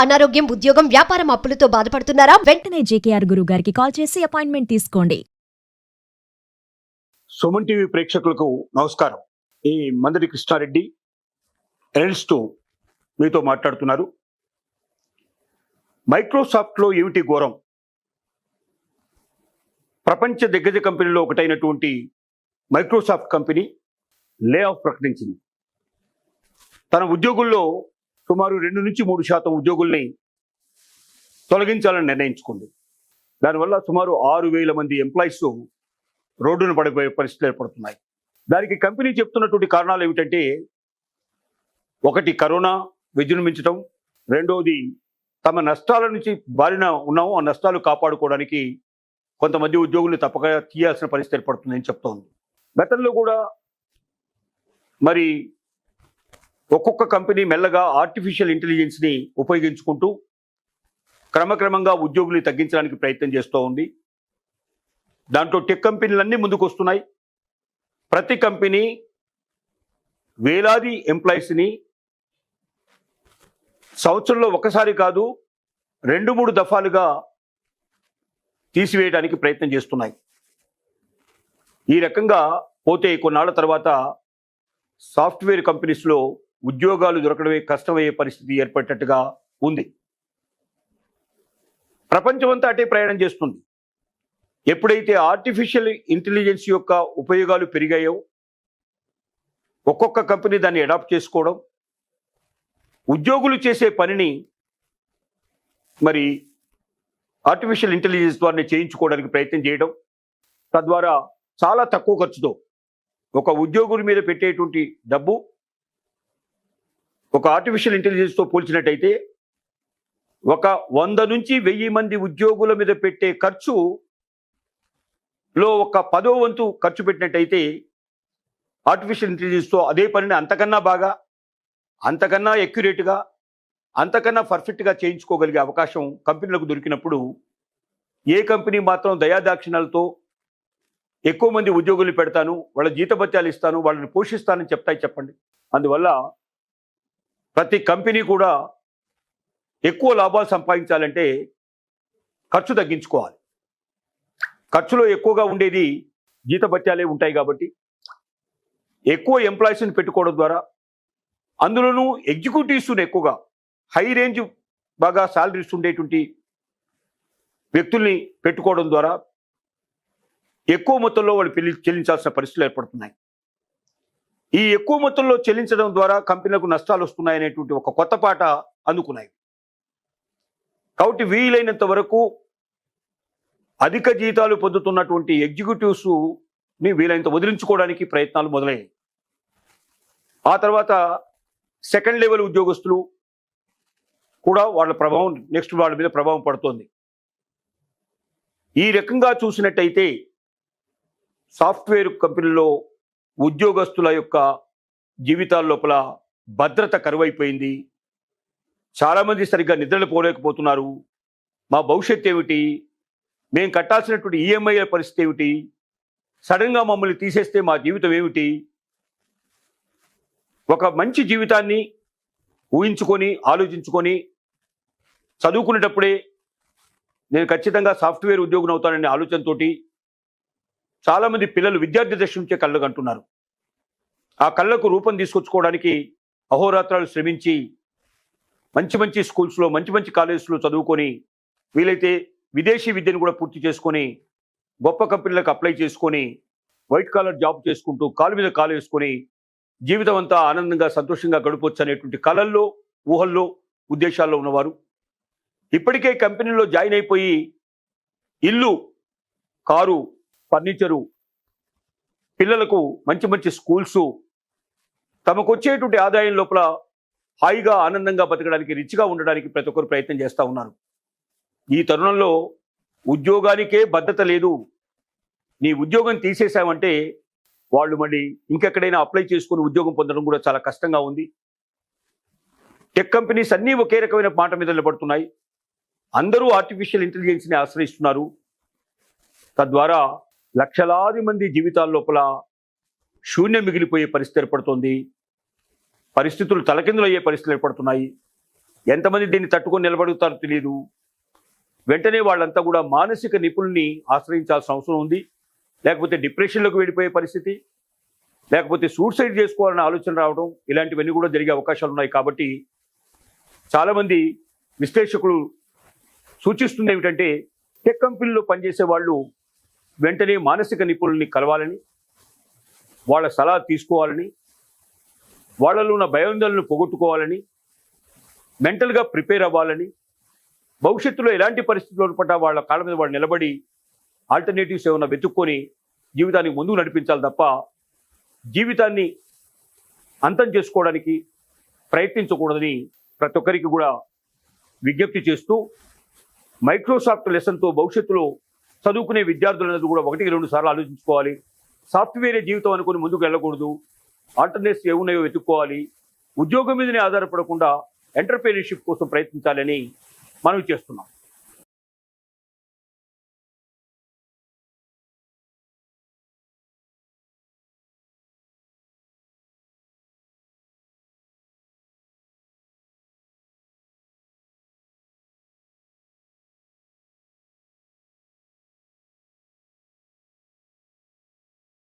అనారోగ్యం, ఉద్యోగం, వ్యాపారం అప్పులతో బాధపడుతున్నారా? వెంటనే జేకేఆర్ గురువు గారికి కాల్ చేసి అపాయింట్మెంట్ తీసుకోండి. సుమన్ టీవీ ప్రేక్షకులకు నమస్కారం. ఈ మందడి కృష్ణారెడ్డి ఎల్స్2 మీతో మాట్లాడుతున్నారు. మైక్రోసాఫ్ట్లో ఏమిటి ఘోరం? ప్రపంచ దిగ్గజ కంపెనీలో ఒకటైనటువంటి మైక్రోసాఫ్ట్ కంపెనీ లే ఆఫ్ ప్రకటించింది. తన ఉద్యోగుల్లో సుమారు 2-3% ఉద్యోగుల్ని తొలగించాలని నిర్ణయించుకుంది. దానివల్ల సుమారు 6,000 మంది ఎంప్లాయీస్ రోడ్డును పడిపోయే పరిస్థితులు ఏర్పడుతున్నాయి. దానికి కంపెనీ చెప్తున్నటువంటి కారణాలు ఏమిటంటే, ఒకటి కరోనా విజృంభించడం, రెండోది తమ నష్టాల నుంచి బారిన ఉన్నాము, ఆ నష్టాలు కాపాడుకోవడానికి కొంతమంది ఉద్యోగులు తప్పక తీయాల్సిన పరిస్థితి ఏర్పడుతుందని చెప్తోంది. గతంలో కూడా మరి ఒక్కొక్క కంపెనీ మెల్లగా ఆర్టిఫిషియల్ ఇంటెలిజెన్స్ని ఉపయోగించుకుంటూ క్రమక్రమంగా ఉద్యోగుల్ని తగ్గించడానికి ప్రయత్నం చేస్తూ ఉంది. దాంట్లో టెక్ కంపెనీలన్నీ ముందుకు వస్తున్నాయి. ప్రతి కంపెనీ వేలాది ఎంప్లాయీస్ని సంవత్సరంలో ఒకసారి కాదు 2-3 దఫాలుగా తీసివేయడానికి ప్రయత్నం చేస్తున్నాయి. ఈ రకంగా పోతే కొన్నాళ్ల తర్వాత సాఫ్ట్వేర్ కంపెనీస్లో ఉద్యోగాలు దొరకడమే కష్టమయ్యే పరిస్థితి ఏర్పడేటట్టుగా ఉంది. ప్రపంచమంతా అటే ప్రయాణం చేస్తుంది. ఎప్పుడైతే ఆర్టిఫిషియల్ ఇంటెలిజెన్స్ యొక్క ఉపయోగాలు పెరిగాయో ఒక్కొక్క కంపెనీ దాన్ని అడాప్ట్ చేసుకోవడం, ఉద్యోగులు చేసే పనిని మరి ఆర్టిఫిషియల్ ఇంటెలిజెన్స్ ద్వారా చేయించుకోవడానికి ప్రయత్నం చేయడం, తద్వారా చాలా తక్కువ ఖర్చుతో ఒక ఉద్యోగుల మీద పెట్టేటువంటి డబ్బు ఒక ఆర్టిఫిషియల్ ఇంటెలిజెన్స్తో పోల్చినట్టయితే ఒక 100 నుంచి 1000 మంది ఉద్యోగుల మీద పెట్టే ఖర్చులో ఒక 10వ వంతు ఖర్చు పెట్టినట్టయితే ఆర్టిఫిషియల్ ఇంటెలిజెన్స్తో అదే పనిని అంతకన్నా బాగా, అంతకన్నా ఎక్యురేట్గా, అంతకన్నా పర్ఫెక్ట్గా చేయించుకోగలిగే అవకాశం కంపెనీలకు దొరికినప్పుడు ఏ కంపెనీ మాత్రం దయాదాక్షిణ్యాలతో ఎక్కువ మంది ఉద్యోగులు పెడతాను, వాళ్ళ జీతభత్యాలు ఇస్తాను, వాళ్ళని పోషిస్తానని చెప్తాయి చెప్పండి? అందువల్ల ప్రతి కంపెనీ కూడా ఎక్కువ లాభాలు సంపాదించాలంటే ఖర్చు తగ్గించుకోవాలి. ఖర్చులో ఎక్కువగా ఉండేది జీతభత్యాలే ఉంటాయి కాబట్టి ఎక్కువ ఎంప్లాయీస్ని పెట్టుకోవడం ద్వారా, అందులోనూ ఎగ్జిక్యూటివ్స్ని ఎక్కువగా హై రేంజ్ బాగా శాలరీస్ ఉండేటువంటి వ్యక్తుల్ని పెట్టుకోవడం ద్వారా ఎక్కువ మొత్తంలో వాళ్ళు చెల్లించాల్సిన పరిస్థితులు ఏర్పడుతున్నాయి. ఈ ఎక్కువ మొత్తంలో చెల్లించడం ద్వారా కంపెనీలకు నష్టాలు వస్తున్నాయనేటువంటి ఒక కొత్త పాట అందుకున్నాయి. కాబట్టి వీలైనంత వరకు అధిక జీతాలు పొందుతున్నటువంటి ఎగ్జిక్యూటివ్స్ని వీలైనంత వదిలించుకోవడానికి ప్రయత్నాలు మొదలయ్యాయి. ఆ తర్వాత సెకండ్ లెవెల్ ఉద్యోగస్తులు కూడా వాళ్ళ ప్రభావం వాళ్ళ మీద ప్రభావం పడుతోంది. ఈ రకంగా చూసినట్టయితే సాఫ్ట్వేర్ కంపెనీలో ఉద్యోగస్తుల యొక్క జీవితాల లోపల భద్రత కరువైపోయింది. చాలామంది సరిగ్గా నిద్రలు పోలేకపోతున్నారు. మా భవిష్యత్తు ఏమిటి, మేము కట్టాల్సినటువంటి ఈఎంఐల పరిస్థితి ఏమిటి, సడన్గా మమ్మల్ని తీసేస్తే మా జీవితం ఏమిటి? ఒక మంచి జీవితాన్ని ఊహించుకొని ఆలోచించుకొని చదువుకునేటప్పుడే నేను ఖచ్చితంగా సాఫ్ట్వేర్ ఉద్యోగం అవుతాననే ఆలోచనతోటి చాలామంది పిల్లలు విద్యార్థి దశ నుంచే కళ్ళకు అంటున్నారు. ఆ కళ్ళకు రూపం తీసుకొచ్చుకోవడానికి అహోరాత్రాలు శ్రమించి మంచి మంచి స్కూల్స్లో, మంచి మంచి కాలేజెస్లో చదువుకొని, వీలైతే విదేశీ విద్యను కూడా పూర్తి చేసుకొని గొప్ప కంపెనీలకు అప్లై చేసుకొని వైట్ కాలర్ జాబ్ చేసుకుంటూ కాలు మీద కాలు వేసుకొని జీవితం అంతా ఆనందంగా సంతోషంగా గడపవచ్చు అనేటువంటి కలల్లో, ఊహల్లో, ఉద్దేశాల్లో ఉన్నవారు ఇప్పటికే కంపెనీలో జాయిన్ అయిపోయి ఇల్లు, కారు, ఫర్నిచరు, పిల్లలకు మంచి మంచి స్కూల్సు, తమకు వచ్చేటువంటి ఆదాయం లోపల హాయిగా ఆనందంగా బతకడానికి, రిచ్గా ఉండడానికి ప్రతి ఒక్కరు ప్రయత్నం చేస్తూ ఉన్నారు. ఈ తరుణంలో ఉద్యోగానికే భద్రత లేదు. నీ ఉద్యోగం తీసేసామంటే వాళ్ళు మళ్ళీ ఇంకెక్కడైనా అప్లై చేసుకుని ఉద్యోగం పొందడం కూడా చాలా కష్టంగా ఉంది. టెక్ కంపెనీస్ అన్నీ ఒకే రకమైన మాట మీద నిలబడుతున్నాయి. అందరూ ఆర్టిఫిషియల్ ఇంటెలిజెన్స్ని ఆశ్రయిస్తున్నారు. తద్వారా లక్షలాది మంది జీవితాల లోపల శూన్యం మిగిలిపోయే పరిస్థితి ఏర్పడుతోంది. పరిస్థితులు తలకిందులయ్యే పరిస్థితులు ఏర్పడుతున్నాయి. ఎంతమంది దీన్ని తట్టుకొని నిలబడుతారో తెలియదు. వెంటనే వాళ్ళంతా కూడా మానసిక నిపుణుల్ని ఆశ్రయించాల్సిన అవసరం ఉంది. లేకపోతే డిప్రెషన్లోకి వెళ్ళిపోయే పరిస్థితి, లేకపోతే సూసైడ్ చేసుకోవాలన్న ఆలోచన రావడం, ఇలాంటివన్నీ కూడా జరిగే అవకాశాలు ఉన్నాయి. కాబట్టి చాలామంది విశ్లేషకులు సూచిస్తుంది ఏమిటంటే, టెక్ కంపెనీలో పనిచేసే వాళ్ళు వెంటనే మానసిక నిపుణుల్ని కలవాలని, వాళ్ళ సలహా తీసుకోవాలని, వాళ్ళలో ఉన్న భయాందోళనను పోగొట్టుకోవాలని, మెంటల్గా ప్రిపేర్ అవ్వాలని, భవిష్యత్తులో ఎలాంటి పరిస్థితుల్లో పడ్డా వాళ్ళ కాళ్ళ మీద వాళ్ళు నిలబడి ఆల్టర్నేటివ్స్ ఏమైనా వెతుక్కొని జీవితానికి ముందుకు నడిపించాలి తప్ప జీవితాన్ని అంతం చేసుకోవడానికి ప్రయత్నించకూడదని ప్రతి ఒక్కరికి కూడా విజ్ఞప్తి చేస్తూ, మైక్రోసాఫ్ట్ లెసన్తో భవిష్యత్తులో చదువుకునే విద్యార్థులనేది కూడా 1-2 సార్లు ఆలోచించుకోవాలి. సాఫ్ట్వేరే జీవితం అనుకుని ముందుకు వెళ్ళకూడదు. ఆల్టర్నేట్స్ ఏమున్నాయో వెతుక్కోవాలి. ఉద్యోగం మీదనే ఆధారపడకుండా ఎంటర్‌ప్రెన్యూర్‌షిప్ కోసం ప్రయత్నించాలని మనవి చేస్తున్నాం.